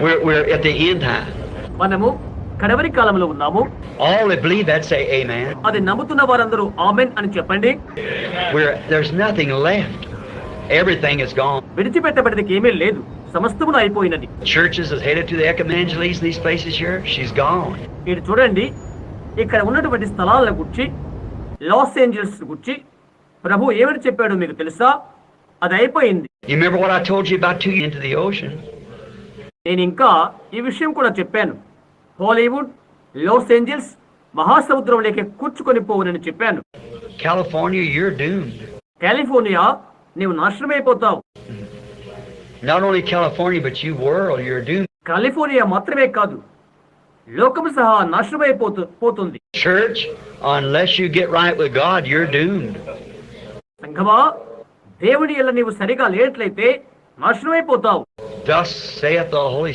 We're at the end time. మనము కడవరి కాలంలో ఉన్నాము. All that believe that say amen. అది నమ్ముతున్న వారందరూ ఆమెన్ అని చెప్పండి. There's nothing left. Everything is gone. విడిచిపెట్టబడినది ఏమీ లేదు, సమస్తమును అయిపోయినది. Churches is headed to the evangelism in these places here. She's gone. మీరు చూడండి, ఇక్కడ ఉన్నటువంటి స్థలాల గురించి, లాస్ ఏంజల్స్ గురించి ప్రభు ఏమని చెప్పాడో మీకు తెలుసా? అది అయిపోయింది. You remember what I told you about 2 into the ocean? నేను ఇంకా ఈ విషయం కూడా చెప్పాను. హాలీవుడ్, లాస్ ఏంజల్స్ మహాసముద్రంలోకి కూర్చుకొని పోవునని చెప్పాను. California, you're doomed. కాలిఫోర్నియా, నీవు నాశనమైపోతావు. Not only California, but you world, you're doomed. California మాత్రమే కాదు, లోకము సహా నాశనమైపోతుంది. Church, unless you get right with God, you're doomed. సంఘమా, దేవుడి యందు నీవు సరిగా లేనట్లయితే నాశనమైపోతావు. Thus saith the Holy